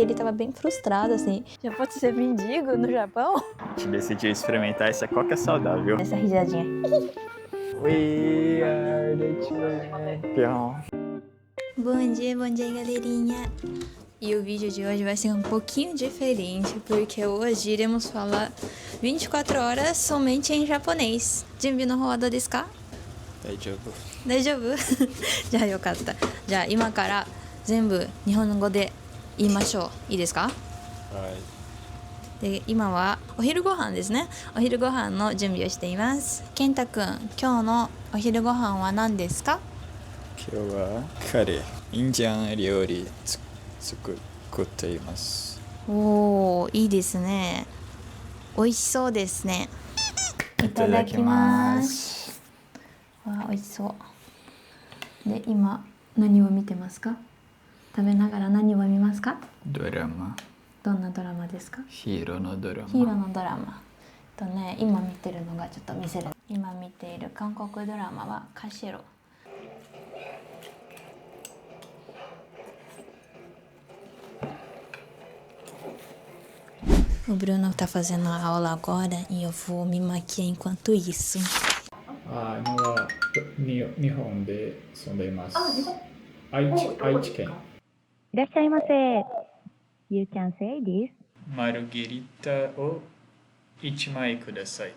Ele tava bem frustrado, assim. Já pode ser mendigo no Japão? A gente decidiu experimentar essa coca saudável. Essa risadinha. We are the champion. Bom dia, galerinha. E o vídeo de hoje vai ser um pouquinho diferente, porque hoje iremos falar 24 horas somente em japonês. Junbi no hou wa dou desu ka? Daijoubu. Daijoubu? じゃあよかった。じゃあ今から全部日本語で言いましょう。いいですか？はい。で、今はお昼ご飯ですね。お昼ご飯の準備をしています。健太くん、今日のお昼ご飯は何ですか？今日はカレー、インジャン料理作っています。おー、いいですね。美味しそうですね。いただきます。わあ、美味しそう。で、今何を見てますか？食べながら何を見ますか？ドラマ。どんなドラマですか？ヒーローのドラマ。ヒーローのドラマ。今見てるのがちょっと見せる。今見ている韓国ドラマはカシロ。O Bruno tá fazendo a aula agora e eu vou me maquiar enquanto isso. 今は日本で住んでいます。愛知県。いらっしゃいませ。You can say this. マルゲリタを1枚ください。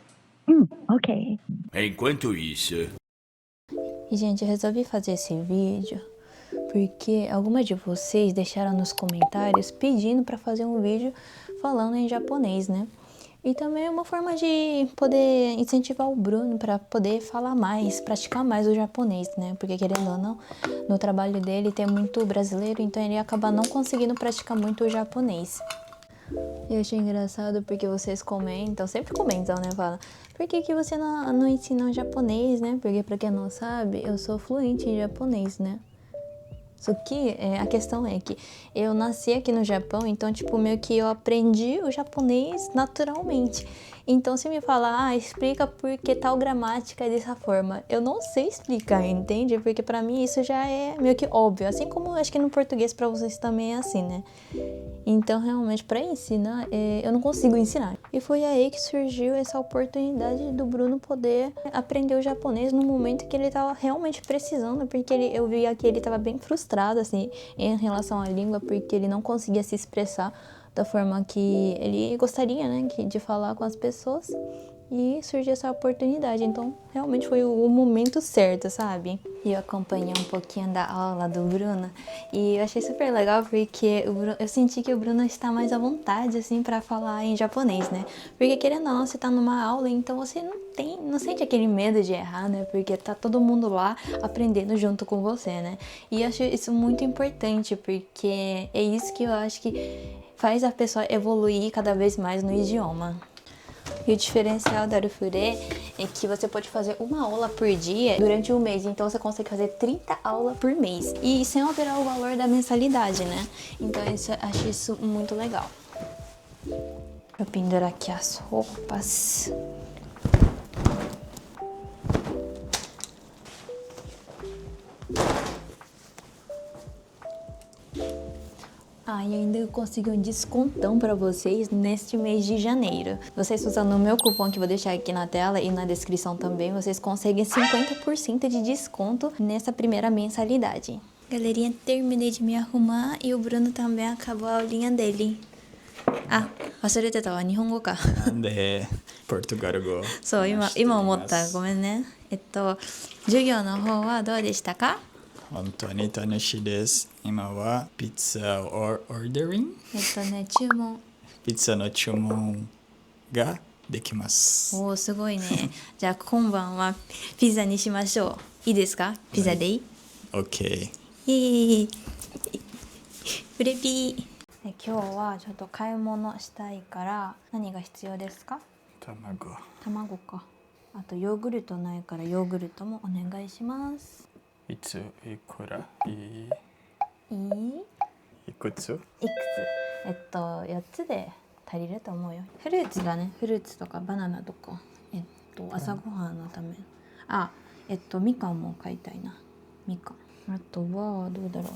Ok. Enquanto isso, E, gente, eu resolvi fazer esse vídeo porque algumas de vocês deixaram nos comentários pedindo para fazer um vídeo falando em japonês, né? E também é uma forma de poder incentivar o Bruno para poder falar mais, praticar mais o japonês, né? Porque querendo ou não, no trabalho dele tem muito brasileiro, então ele acaba não conseguindo praticar muito o japonês. Eu achei engraçado porque vocês comentam, sempre comentam, né? Falam, por que você não ensina o japonês, né? Porque pra quem não sabe, eu sou fluente em japonês, né? Só que a questão é que eu nasci aqui no Japão, então, tipo, meio que eu aprendi o japonês naturalmente. Então, se me falar, explica por que tal gramática é dessa forma, eu não sei explicar, entende? Porque pra mim isso já é meio que óbvio, assim como acho que no português pra vocês também é assim, né? Então, realmente, pra ensinar, eu não consigo ensinar. E foi aí que surgiu essa oportunidade do Bruno poder aprender o japonês no momento que ele tava realmente precisando, porque eu via que ele tava bem frustrado, assim, em relação à língua, porque ele não conseguia se expressar da forma que ele gostaria, né, de falar com as pessoas. E surgiu essa oportunidade, então realmente foi o momento certo, sabe? E eu acompanhei um pouquinho da aula do Bruno e eu achei super legal porque eu senti que o Bruno está mais à vontade, assim, pra falar em japonês, né? Porque querendo ou não, você tá numa aula, então você não sente aquele medo de errar, né? Porque tá todo mundo lá aprendendo junto com você, né? E eu acho isso muito importante porque é isso que eu acho que faz a pessoa evoluir cada vez mais no idioma. E o diferencial da Arufure é que você pode fazer uma aula por dia durante um mês, então você consegue fazer 30 aulas por mês e sem alterar o valor da mensalidade, né? Então acho isso muito legal. Vou pendurar aqui as roupas. E ainda eu consegui um descontão pra vocês neste mês de janeiro. Vocês usando o meu cupom que eu vou deixar aqui na tela e na descrição também, vocês conseguem 50% de desconto nessa primeira mensalidade. Galerinha, terminei de me arrumar e o Bruno também acabou a aulinha dele. 忘れてたわ、日本語か。なんでポルトガル語。そう、今思った。ごめんね。授業の方はどうでしたか？本当に楽しいです。今はピッツァをオーダリング。注文。ピッツァの注文ができます。おー、すごいね。じゃあ今晩はピザにしましょう。いいですか？ピザでいい？ OK。イエーイ。フレピー。今日はちょっと買い物したいから何が必要ですか？卵か。あとヨーグルトないからヨーグルトもお願いします。いくらいくつ？4つで足りると思うよ。フルーツだね。フルーツとかバナナとか朝ごはんのため。みかんも買いたいな。みかん。あとはどうだろ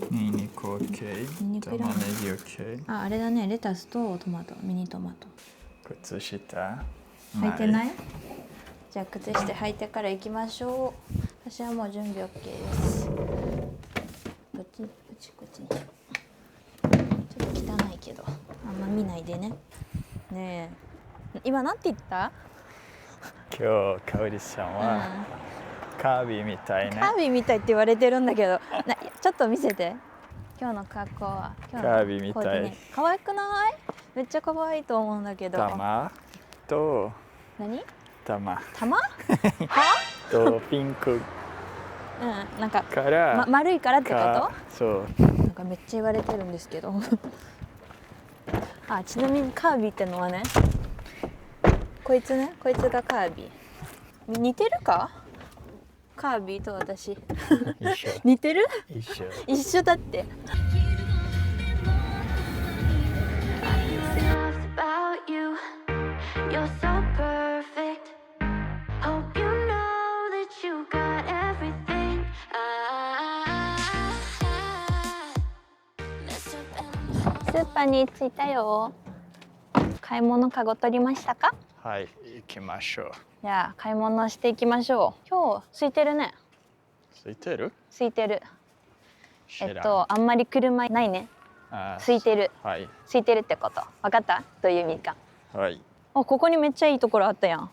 ニンニク OK。ニンニクいらない玉ねぎ OK。う。あれだね、レタスとトマト、ミニトマト。靴下履いてない？じゃあ靴下履いてから行きましょう。私はもう準備 OK です。こっちに。ちょっと汚いけど、あんま見ないでね。ねえ。今なんて言った？今日かおりさんは、カービィみたいね。カービィみたいって言われてるんだけど、ちょっと見せて。今日の格好は。カービィみたい。可愛くない？めっちゃ可愛いと思うんだけど。玉と何？玉玉？は？とピンクなんかから、丸いからってこと？そう。なんかめっちゃ言われてるんですけど。あ、ちなみにカービィってのはね、こいつがカービィ。似てるか？カービィと私。一緒。似てる？一緒だって。スーパーに着いたよ。買い物かご取りましたか？はい、行きましょう。じゃあ買い物していきましょう。今日空いてるね。空いてる？空いてる。知らん。あんまり車ないね。空いてる。はい。空いてるってこと。わかった？どういう意味か。はい。ここにめっちゃいいところあったやん。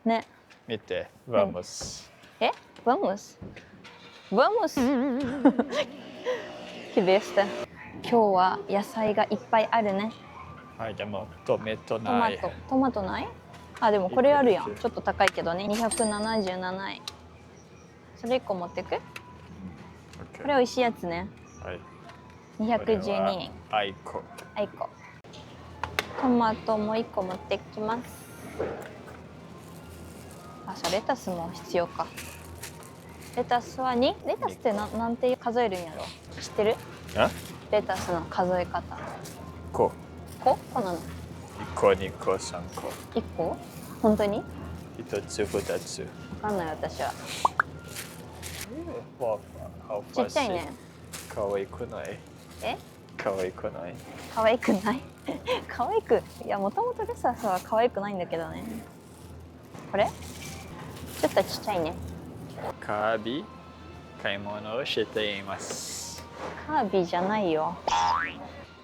ね。見て、vamos。Vamos。Vamos。Que besta。今日は野菜がいっぱいあるね。はい、でもトマトない。トマトない？あ、でもこれあるやん。ちょっと高いけどね。277円。それ1個持ってく？これ美味しいやつね。はい。212円。あいこ。トマトも1個持ってきます。あ、そう、レタスも必要か。レタスは2？レタスってなんて数えるんやろ？知ってる？レタスの数え方。こなの？1個、2個、3個。1個？本当に1つ、2つ。わかんない私は。ちっちゃいね。かわいくない？かわいくない？かわいくない？かわいく、いや、もともとレタスはかわいくないんだけどね。これちょっとちっちゃいね。カービィ買い物をしています。カービィじゃないよ。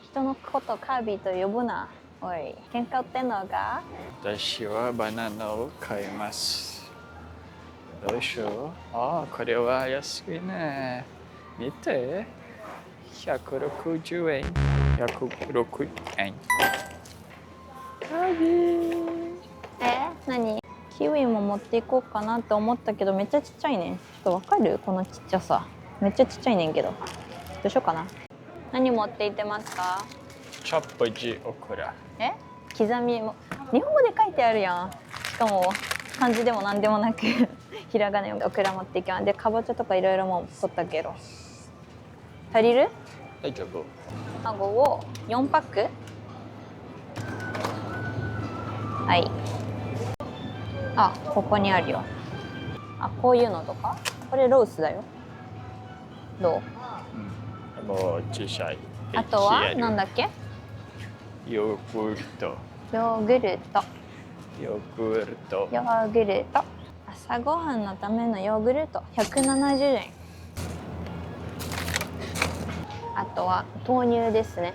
人のことカービィと呼ぶな。おい、喧嘩売ってんのか？私はバナナを買います。どうしよう。これは安いね。見て。160円。160円。カービィ。何？キウイも持っていこうかなって思ったけどめっちゃちっちゃいね。ちょっとわかる？このちっちゃさ。めっちゃちっちゃいねんけど。どうしようかな。何持っていってますか？チョップジオクラ。刻みも日本語で書いてあるやん。しかも漢字でも何でもなくひらがなオクラ持っていきます。でかぼちゃとかいろいろも取ったけど足りる？大丈夫。卵を4パック。はい。ここにあるよ。こういうのとか。これロースだよ。どう？もう小さい。あとはなんだっけ？ヨーグルト。朝ごはんのためのヨーグルト170円。あとは豆乳ですね。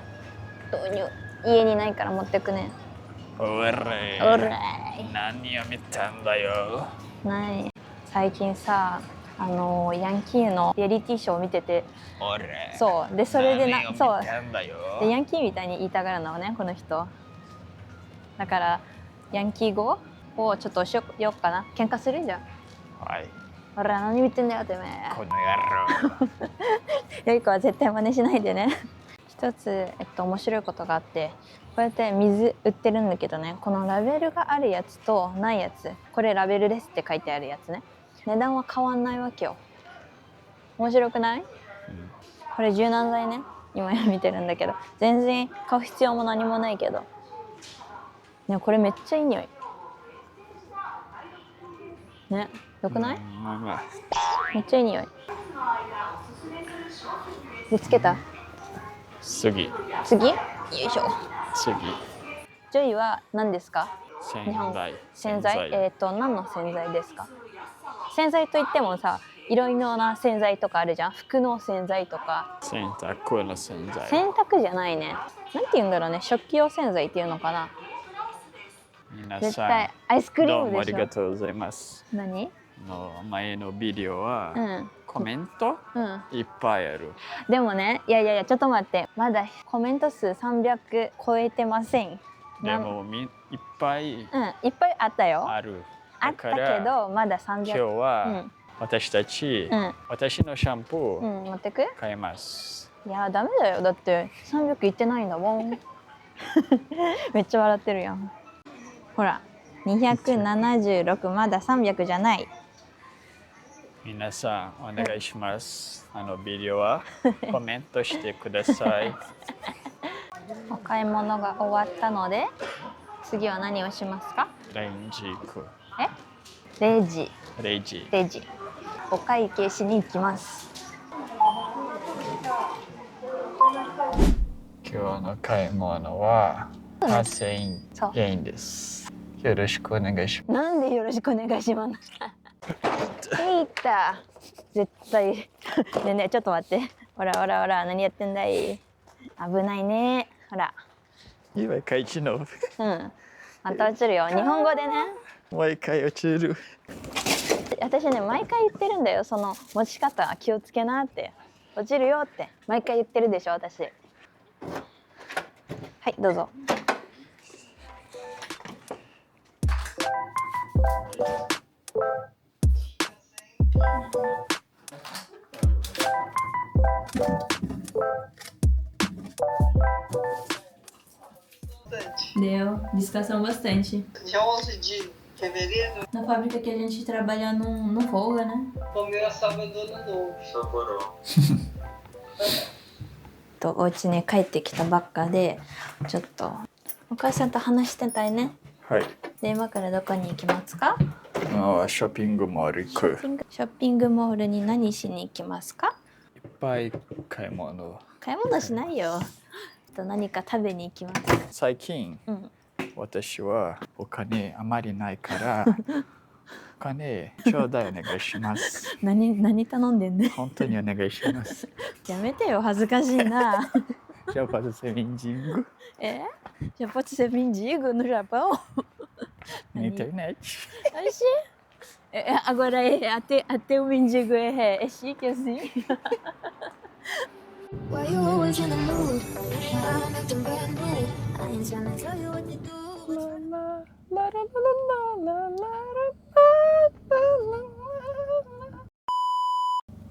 豆乳家にないから持ってくね。おれ何を見たんだよ。最近さ、ヤンキーのリアリティショーを見てて、そうでそれでそうでヤンキーみたいに言いたがるのねこの人。だからヤンキー語をちょっと教えようかな。喧嘩するじゃん。はい。ほら何見てんだよてめえ。この野郎。よい子は絶対真似しないでね。一つ面白いことがあって、こうやって水売ってるんだけどね、このラベルがあるやつとないやつ、これラベルですって書いてあるやつね、値段は変わんないわけよ。面白くない？これ柔軟剤ね、今見てるんだけど全然買う必要も何もないけどね、これめっちゃいい匂いね。よくない？めっちゃいい匂い。見つけた。次。次。よいしょ。次。ジョイは何ですか？洗日本剤。洗剤。何の洗剤ですか？洗剤といってもさ、いろいろな洗剤とかあるじゃん。服の洗剤とか。洗濯の洗剤。洗濯じゃないね。なんて言うんだろうね。食器用洗剤っていうのかな。皆絶さん、対アイスクリーどうもあムでしょ。りがとうございます。何？前のビデオは、コメント、いっぱいある。でもね、いやちょっと待って。まだコメント数300超えてません。でもいっぱい、いっぱいあったよ。ある。あったけどまだ300。今日は、私たち、私のシャンプー、持ってく？買います。いやダメだよ。だって300いってないんだもん。めっちゃ笑ってるやん。ほら、276、まだ300じゃない。皆さんお願いします。ビデオはコメントしてください。お買い物が終わったので、次は何をしますか？レンジ行く。レジ。レジ。レジ。お会計しに行きます。今日の買い物は8000円です。よろしくお願いします。なんでよろしくお願いします。いった絶対。ねえねえちょっと待って。ほら何やってんだい。危ないね。ほら。今回一の。また落ちるよ。日本語でね。毎回落ちる。私ね毎回言ってるんだよ。その持ち方気をつけなって。落ちるよって毎回言ってるでしょ私。はいどうぞ。Deu, descansamos bastante. Dia 11 de fevereiro, Na fábrica que a gente trabalha não folga, né? comeu a sábado no novo. Saborou. お家に帰ってきたばっかで、ちょっとお母さんと話してたいね。はい。で今からどこに行きますか？今はショッピングモール行く。ショッピングモールに何しに行きますか？いっぱい買い物。買い物しないよ。何か食べに行きます。最近、私はお金あまりないからお金ちょうだいお願いします。何頼んでんね。本当にお願いします。やめてよ恥ずかしいな。Já pode ser mendigo Já pode ser mendigo no Japão? na internet. Oxi. Agora até o mendigo é chique assim. Why you always in the mood? I'm acting brand new. I ain't tryna tell you what to do.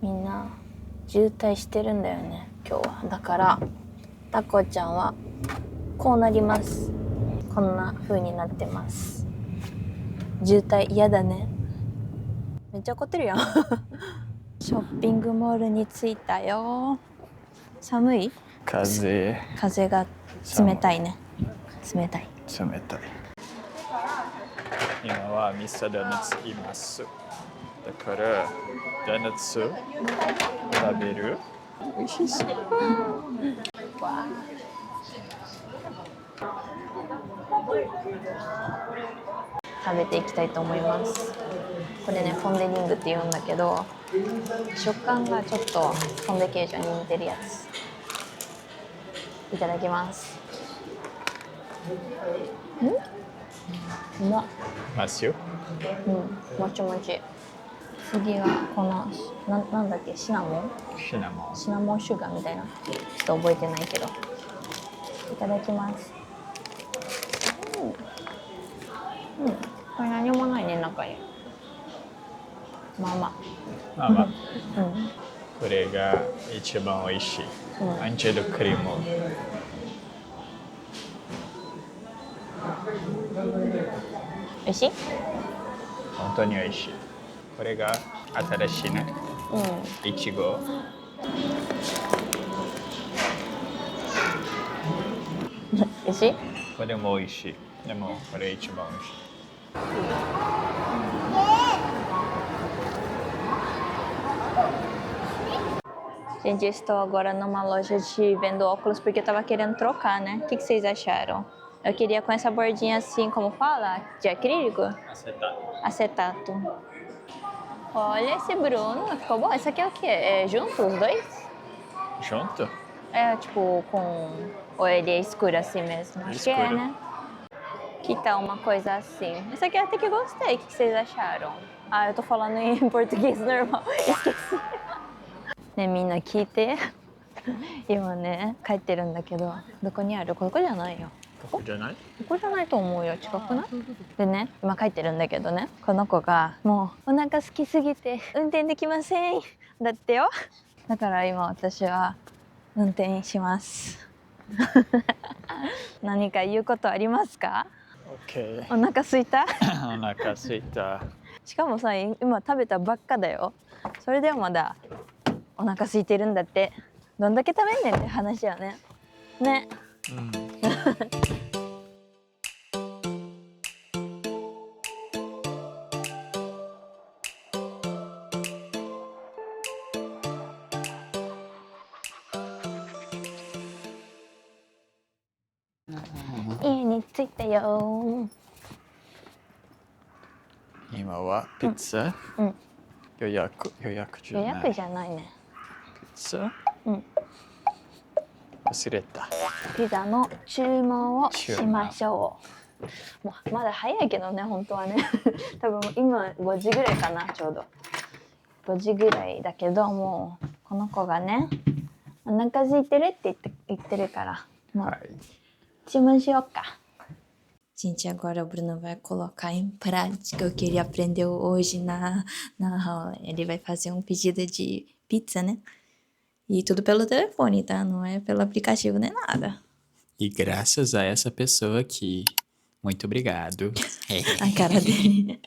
みんな渋滞してるんだよね今日は。だからタコちゃんはこうなります。こんな風になってます。渋滞嫌だね。めっちゃ怒ってるやん。ショッピングモールに着いたよ。寒い？風が冷たいね。冷たい。今はミスタードーナツいます。だからドーナツ食べる。美味しそう。食べていきたいと思います。これねポン・デ・リングって言うんだけど、食感がちょっとポン・デ・ケージョに似てるやつ。いただきます。うまっ。ますよ。もちもち。次はこのなんだっけ、シナモンシナモンシュガーみたいな、ちょっと覚えてないけど。いただきます。これ何もないね中に。まあまあ。これが一番美味しい。アンチェドクリーム。美味しい？本当に美味しい。これが新しいね。いちご。美味しい？これも美味しい。でもこれ一番美味しい。Gente, eu estou agora numa loja de vendo óculos porque eu tava querendo trocar, né? O que vocês acharam? Eu queria com essa bordinha assim, como fala? De acrílico? Acetato. Olha esse Bruno, ficou bom. Esse aqui é o quê? É junto os dois? Junto? É tipo com... Ou ele é escuro assim mesmo? Acho que é, Escuro. né? Que tal uma coisa assim? Esse aqui até que gostei. O que vocês acharam? Ah, eu tô falando em português normal. Esqueci. ね、みんな聞いて。今ね、帰ってるんだけど、どこにある？ここじゃないよ。ここじゃない？ここじゃないと思うよ。近くない？でね、今帰ってるんだけどね、この子がもうお腹空きすぎて運転できません。だってよ。だから今私は運転します。何か言うことありますか？ OK。お腹空いた？お腹すいた。しかもさ、今食べたばっかだよ。それでもまだお腹空いてるんだって。どんだけ食べんねんって話よね。ね。うん。家に着いたよ。今はピッツァ、うん。予約じゃない。予約じゃないね。ピッツァ？うん。忘れた。ピザの注文をしましょう。もうまだ早いけどね、本当はね。多分今5時ぐらいかな、ちょうど。5時ぐらいだけど、もうこの子がね、お腹空いてるって言ってるから、もう注文しようか。Gente, agora o Bruno vai colocar em prática o que ele aprendeu hoje na aula. Ele vai fazer um pedido de pizza, né? E tudo pelo telefone, tá? Não é pelo aplicativo nem nada. E graças a essa pessoa aqui. Muito obrigado. A cara dele.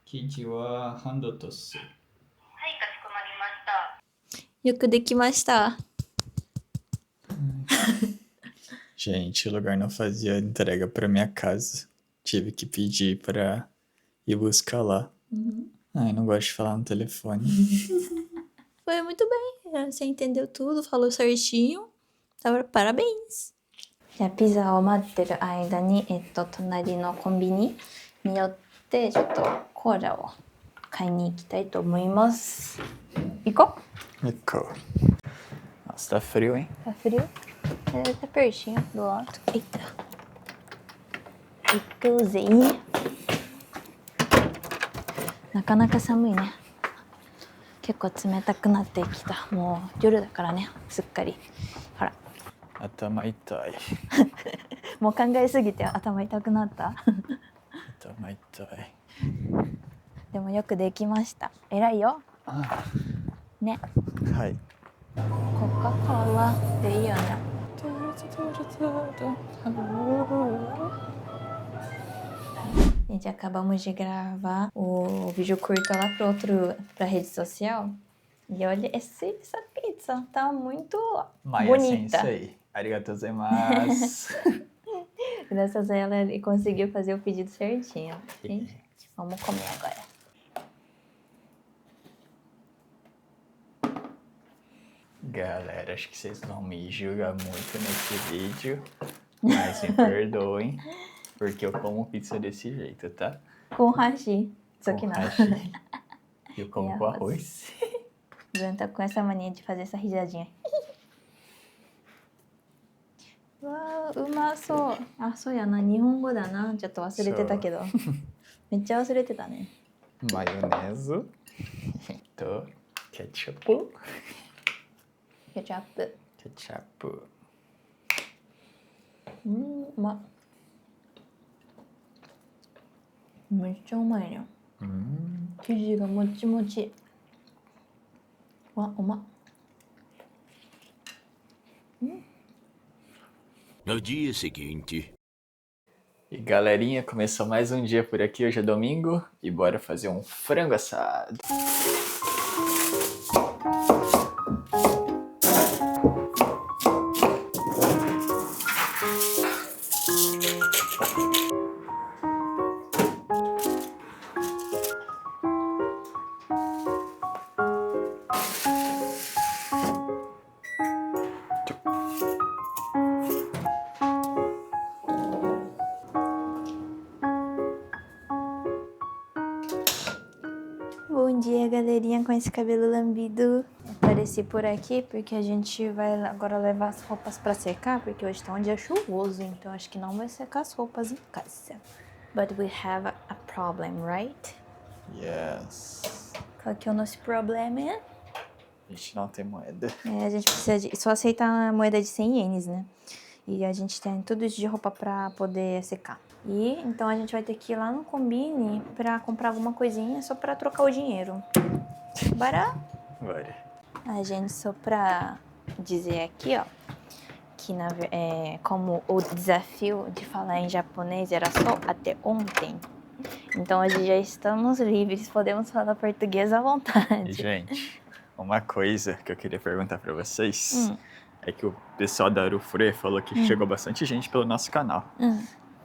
生地はハンドトス。はい、かしこまりました。よくできました。 Gente, o lugar não fazia entrega para minha casa. Tive que pedir para ir buscar lá. Ai, não gosto de falar no telefone. Foi muito bem. Você entendeu tudo, falou certinho. Parabéns. じゃあピザを待ってる間に、隣のコンビニに寄ってちょっとコーラを買いに行きたいと思います。行こう。Nicole. Nossa, tá frio, hein? Tá frio? Tá pertinho do lado. Eita.行くぜ。なかなか寒いね。結構冷たくなってきた。もう夜だからね、すっかり。ほら。頭痛い。もう考えすぎて頭痛くなった。頭痛い。でもよくできました。偉いよ。ね。はい。コカ・コーラでいいよね。Gente, acabamos de gravar o vídeo curto lá pra rede social. E olha essa pizza, tá muito bonita. Sensei, arigatou gozaimasu. Graças a ela, ele conseguiu fazer o pedido certinho. Gente, vamos comer agora. Galera, acho que vocês vão me julgar muito nesse vídeo, mas me perdoem, porque eu como pizza desse jeito, tá? Com hashi. Só que Com não. hashi. Eu como E com arroz. arroz. O Bruno tá com essa mania de fazer essa risadinha. Uau, うまそう。あ、そうやな。日本語だな。ちょっと忘れてたけど。めっちゃ忘れてたね。Maionese. Ketchup. ケチャップ。 Ketchup. うまっ。めっちゃうまいね。生地がもちもち。わ、うまっ。No dia seguinte. E galerinha, começou mais um dia por aqui, hoje é domingo, e bora fazer um frango assado. com esse cabelo lambido. Apareci por aqui porque a gente vai agora levar as roupas pra secar, porque hoje tá um dia chuvoso, então acho que não vai secar as roupas em casa. But we have a problem, right? Yes. Qual que é o nosso problema? A gente não tem moeda. A gente precisa só aceitar a moeda de 100 ienes, né? E a gente tem tudo isso de roupa pra poder secar. E então a gente vai ter que ir lá no Combine pra comprar alguma coisinha só pra trocar o dinheiro. Bora? Bora. A gente, só pra dizer aqui, ó, que como o desafio de falar em japonês era só até ontem, então hoje já estamos livres, podemos falar português à E, vontade. gente, uma coisa que eu queria perguntar pra vocês é que o pessoal da Arufure falou que chegou bastante gente pelo nosso canal.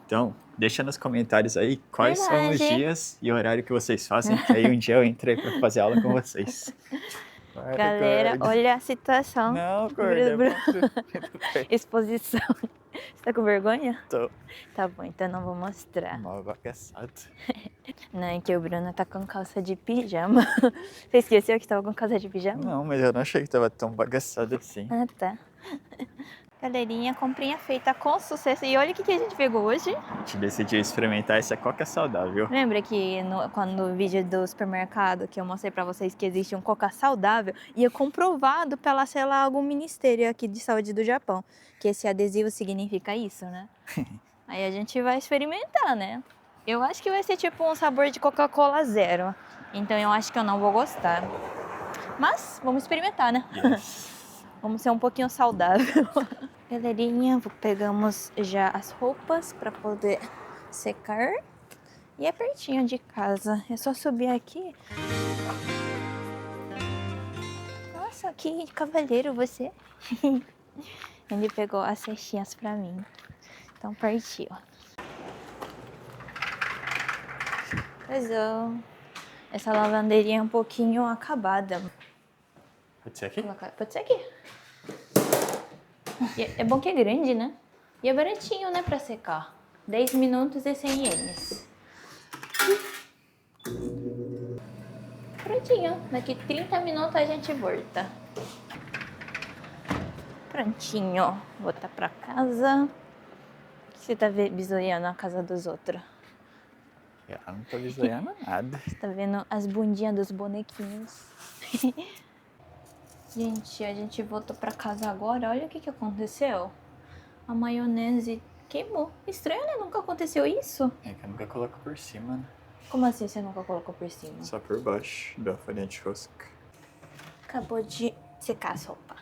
Então, deixa nos comentários aí quais são os Verdade. dias e horário que vocês fazem, que aí um dia eu entrei pra fazer aula com vocês. Bora, Galera, gordo. olha a situação. Não, gordo, é Bru- muito bem. Exposição. Você tá com vergonha? Tô Tá bom, então não vou mostrar. mal bagaçado. Não, é que o Bruno tá com calça de pijama. Você esqueceu que tava com calça de pijama? Não, mas eu não achei que tava tão bagaçado assim. Ah, tá. Galerinha, comprinha feita com sucesso. E olha o que a gente pegou hoje. A gente decidiu experimentar essa coca saudável. Lembra que no vídeo do supermercado que eu mostrei pra vocês que existe um coca saudável e é comprovado pela, sei lá, algum ministério aqui de saúde do Japão, que esse adesivo significa isso, né? Aí a gente vai experimentar, né? Eu acho que vai ser tipo um sabor de Coca-Cola zero. Então eu acho que eu não vou gostar. Mas vamos experimentar, né? Yes. Vamos ser um pouquinho saudável. Galerinha, pegamos já as roupas para poder secar. E é pertinho de casa. É só subir aqui. Nossa, que cavalheiro você. Ele pegou as cestinhas para mim. Então partiu. Essa lavanderia é um pouquinho acabada. Pode ser aqui? Pode ser aqui. E é bom que é grande, né? E é baratinho, né, pra secar. 10 minutos e 100 ienes. Prontinho. Daqui 30 minutos a gente volta. Prontinho. Vou voltar pra casa. O que você tá bisoiando a casa dos outros? Eu não tô visualizando nada. Você tá vendo as bundinhas dos bonequinhos. Gente, a gente voltou pra casa agora. Olha o que aconteceu. A maionese queimou. Estranho, né? Nunca aconteceu isso. É que eu nunca coloco por cima, né? Como assim você nunca colocou por cima? Só por baixo da farinha de rosca. Acabou de secar a sopa.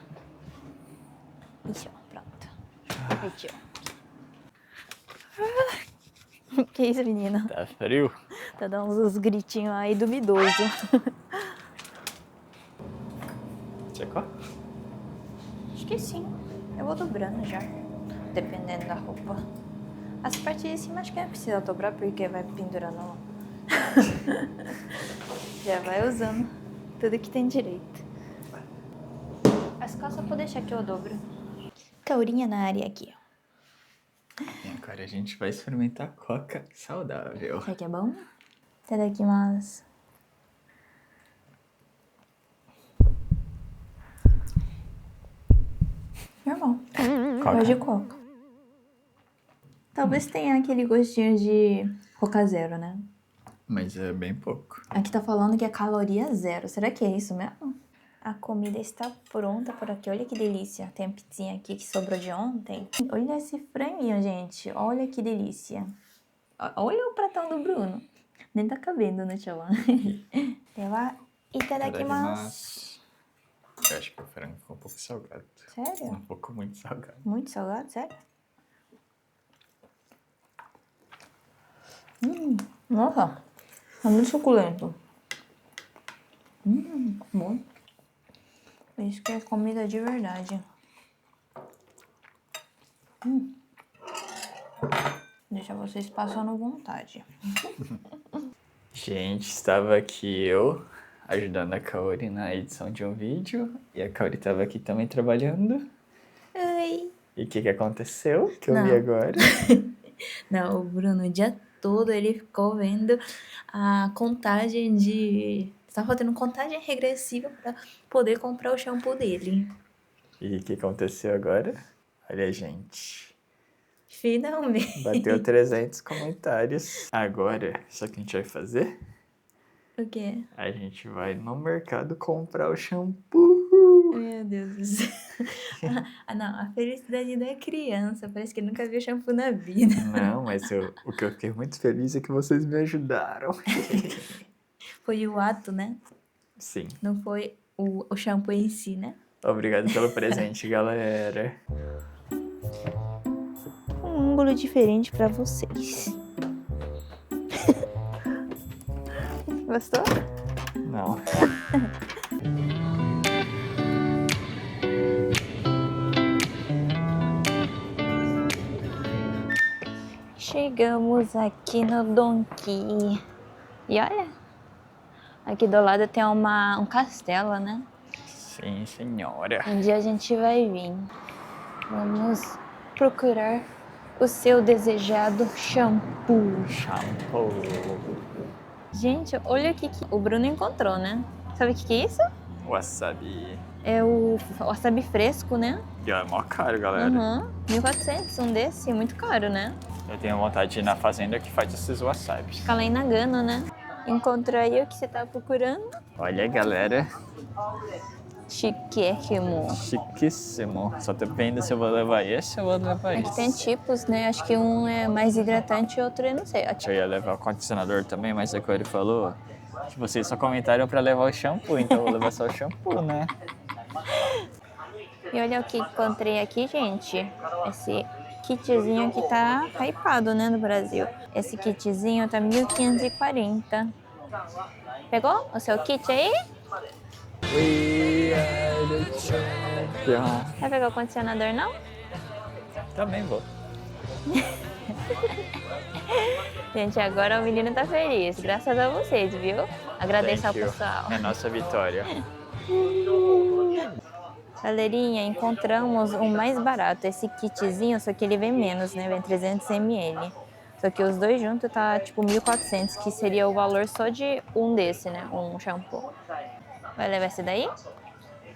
Isso, pronto. Partiu. Que isso, menina? Tá frio? Tá dando uns gritinhos aí duvidoso. Secou? Acho que sim. Eu vou dobrando já. Dependendo da roupa. As partes de cima acho que não precisa dobrar porque vai pendurando lá. Já vai usando tudo que tem direito. As calças eu vou deixar que eu dobro. Caurinha na área aqui, ó. E agora a gente vai experimentar coca saudável. Será que é bom? Itadakimasu. Normal. Gosto de coca. Talvez tenha aquele gostinho de Coca Zero, né? Mas é bem pouco. Aqui tá falando que é caloria zero. Será que é isso mesmo? A comida está pronta por aqui. Olha que delícia. Tem a pizzinha aqui que sobrou de ontem. Olha esse franguinho, gente. Olha que delícia. Olha o pratão do Bruno. Nem tá cabendo no chão. Dewa, itadakimasu. Eu acho que o frango ficou um pouco salgado. Sério? Um pouco muito salgado. Muito salgado? Sério? Nossa. É muito suculento. Bom. Isso que é comida de verdade. Deixa vocês passando vontade. Gente, estava aqui eu ajudando a Kaori na edição de um vídeo. E a Kaori estava aqui também trabalhando. Oi. E o que aconteceu? Que eu Não. vi agora. Não, o Bruno o dia todo ele ficou vendo a contagem de Tá fazendo contagem regressiva pra poder comprar o shampoo dele. E o que aconteceu agora? Olha, gente. Finalmente. Bateu 300 comentários. Agora, sabe o que a gente vai fazer? O quê? A gente vai no mercado comprar o shampoo. Meu Deus do céu. Não, a felicidade da criança. Parece que ele nunca viu shampoo na vida. Não, mas o que eu fiquei muito feliz é que vocês me ajudaram. Foi o ato, né? Sim. Não foi o shampoo em si, né? Obrigado pelo presente, galera. Um ângulo diferente pra vocês. Gostou? Não. Chegamos aqui no Donki. E olha, aqui do lado tem um castelo, né? Sim, senhora. Um dia a gente vai vir. Vamos procurar o seu desejado shampoo. Shampoo. Gente, olha o que o Bruno encontrou, né? Sabe o que é isso? Wasabi. É o wasabi fresco, né? E é mó caro, galera. Uhum. 1.400, um desse, muito caro, né? Eu tenho vontade de ir na fazenda que faz esses wasabis. Fica lá em Nagano, né? Encontrou aí o que você tava procurando? Olha, galera. Chiquérrimo. Chiquíssimo. Só depende se eu vou levar esse ou eu vou levar Aqui esse. tem tipos, né? Acho que um é mais hidratante e outro eu não sei. Eu ia levar o condicionador também, mas é o que ele falou que vocês só comentaram pra levar o shampoo, então eu vou levar só o shampoo, né? E olha o que encontrei aqui, gente. Esse kitzinho aqui tá hypado, né, no Brasil. Esse kitzinho tá 1.540. Pegou o seu kit aí? We are the champion. Vai pegar o condicionador, não? Também vou. Gente, agora o menino tá feliz. Graças a vocês, viu? Agradeço ao Thank you. pessoal. É nossa vitória. Galerinha, encontramos o mais barato. Esse kitzinho, só que ele vem menos, né? Vem 300 ml. Só que os dois juntos tá tipo 1.400, que seria o valor só de um desse, né? Um shampoo. Vai levar esse daí?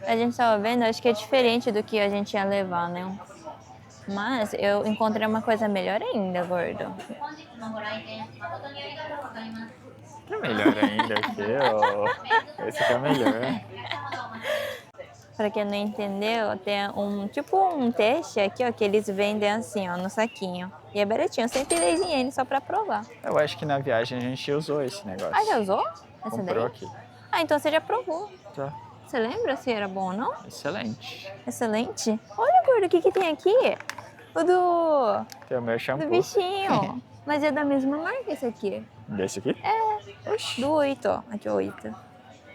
A gente tava vendo, acho que é diferente do que a gente ia levar, né? Mas eu encontrei uma coisa melhor ainda, gordo. É melhor ainda que esse aqui é melhor. Pra quem não entendeu, tem um teste aqui, ó, que eles vendem assim, ó, no saquinho. E é baratinho, 110 ienes só pra provar. Eu acho que na viagem a gente usou esse negócio. Ah, já usou? Essa Comprou daí? aqui. Ah, então você já provou. Tá. Você lembra se era bom ou não? Excelente. Excelente. Olha, gordo, o que que tem aqui? O do Tem o meu shampoo. bichinho. Mas é da mesma marca esse aqui. Desse aqui? Oxi. Do 8, ó. Aqui, 8.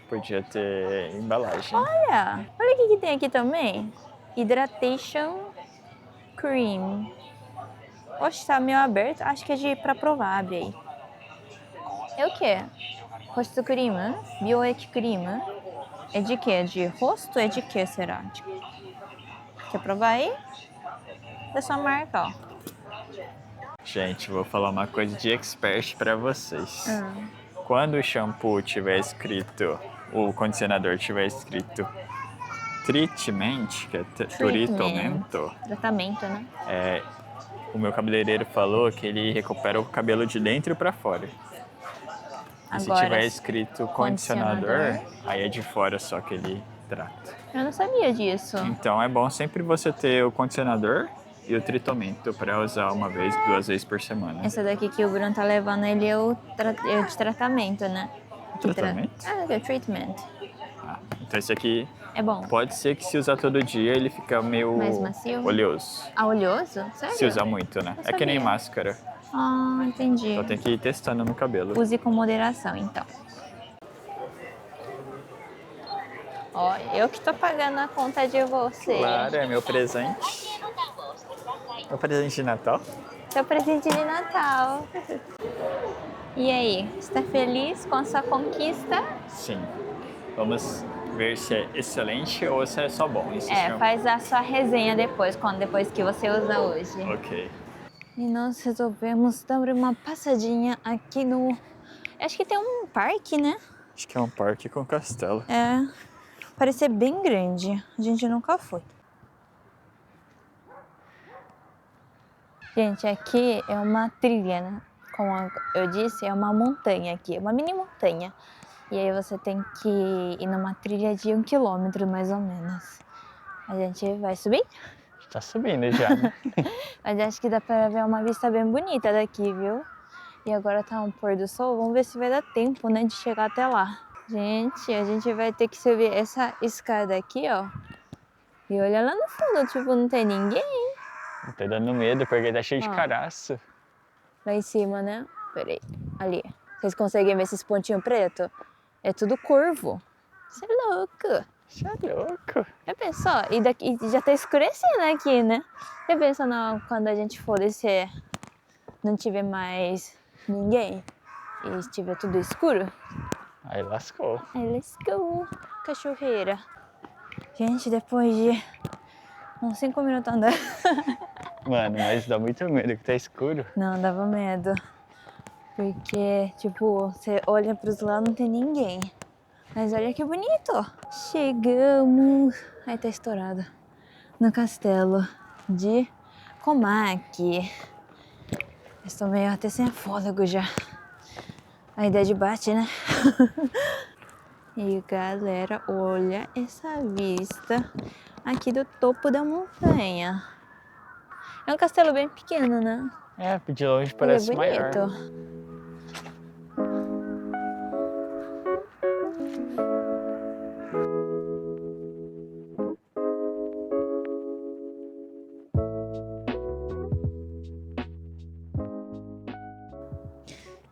Podia ter embalagem. Olha o que que tem aqui também. Hydration Cream. Oxe, tá meio aberto. Acho que é pra provar. Abre aí. É o quê? Rosto crema? Bioet crema? É de quê? É de rosto? É de quê, será? Quer provar aí? Da sua marca, ó. Gente, vou falar uma coisa de expert pra vocês. Quando o shampoo tiver escrito, o condicionador tiver escrito treatment, que é tratamento, né? o meu cabeleireiro falou que ele recupera o cabelo de dentro pra fora. E se Agora, tiver escrito condicionador, aí é de fora só que ele trata. eu não sabia disso. Então é bom sempre você ter o condicionador e o tratamento para usar uma vez, 2 vezes por semana. Essa daqui que o Bruno tá levando, ele é o de tratamento, né? Tratamento? É o treatment. Ah, então esse aqui É bom. pode ser que se usar todo dia ele fica meio Mais macio? oleoso. Ah, oleoso? Sério? Se usar muito, né? Não É que nem sabia. máscara. Ah, entendi. Só tem que ir testando no cabelo. Use com moderação, então. Ó, eu que tô pagando a conta de você. Claro, é meu presente. Meu presente de Natal. Seu presente de Natal. E aí, está feliz com a sua conquista? Sim. Vamos ver se é excelente ou se é só bom. Esse shampoo. Faz a sua resenha depois que você usa hoje. Ok. E nós resolvemos dar uma passadinha aqui no... Acho que tem um parque, né? Acho que é um parque com castelo. É, parece ser bem grande. A gente nunca foi. Gente, aqui é uma trilha, né? Como eu disse, é uma montanha aqui, uma mini montanha. E aí você tem que ir numa trilha de 1 quilômetro, mais ou menos. A gente vai subir? Tá subindo já, né? Mas acho que dá pra ver uma vista bem bonita daqui, viu? E agora tá um pôr do sol, vamos ver se vai dar tempo, né, de chegar até lá. Gente, a gente vai ter que subir essa escada aqui, ó. E olha lá no fundo, tipo, não tem ninguém. Tá dando medo porque tá cheio de Ó. caraço. Lá em cima, né? Peraí, ali. Vocês conseguem ver esses pontinhos pretos? É tudo curvo. Você é louco. Você é louco. Já pensou? E daqui já tá escurecendo aqui, né? Já pensou quando a gente for descer, não tiver mais ninguém e estiver tudo escuro? Aí lascou. Aí, let's go. Cachoeira. Gente, depois de uns 5 minutos andando. Mano, mas dá muito medo que tá escuro. Não, dava medo. Porque, tipo, você olha pros lados não tem ninguém. Mas olha que bonito. Chegamos. Aí tá estourado. No castelo de Komaki. Estou meio até sem fôlego já. A idade bate, né? E galera, olha essa vista aqui do topo da montanha. É um castelo bem pequeno, né? É, de longe Ele parece é maior. bonito.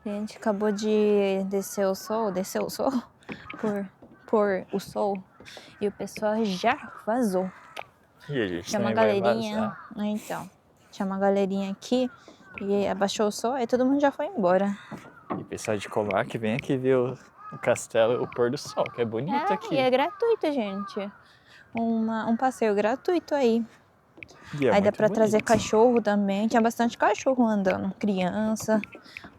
Gente, acabou de descer o sol por o sol, e o pessoal já vazou. E a gente Tinha uma também vai galerinha, vazar. então, tinha uma galerinha aqui e abaixou o sol, aí todo mundo já foi embora. E o pessoal de Komaki vem aqui ver o castelo, o pôr do sol, que é bonito aqui. E é gratuito, gente. Um passeio gratuito aí. E é Aí dá muito pra trazer bonito. cachorro também, tinha bastante cachorro andando, criança.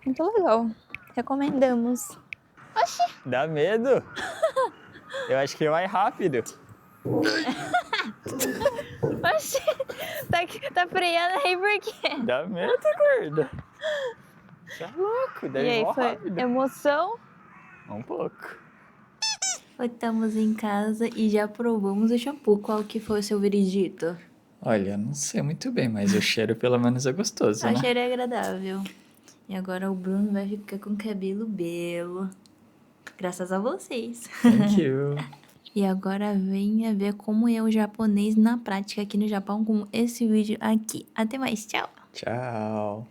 Muito legal. Recomendamos. Dá medo? Eu acho que vai rápido. Oxi, tá freando aí por quê? Dá medo, gorda. Você é louco, E deve aí, ir foi rápido. emoção? Um pouco. Estamos em casa e já provamos o shampoo. Qual que foi o seu veredito? Olha, eu não sei muito bem, mas o cheiro pelo menos é gostoso, O né? cheiro é agradável. E agora o Bruno vai ficar com cabelo belo. Graças a vocês. Thank you. E agora venha ver como é o japonês na prática aqui no Japão com esse vídeo aqui. Até mais, tchau! Tchau.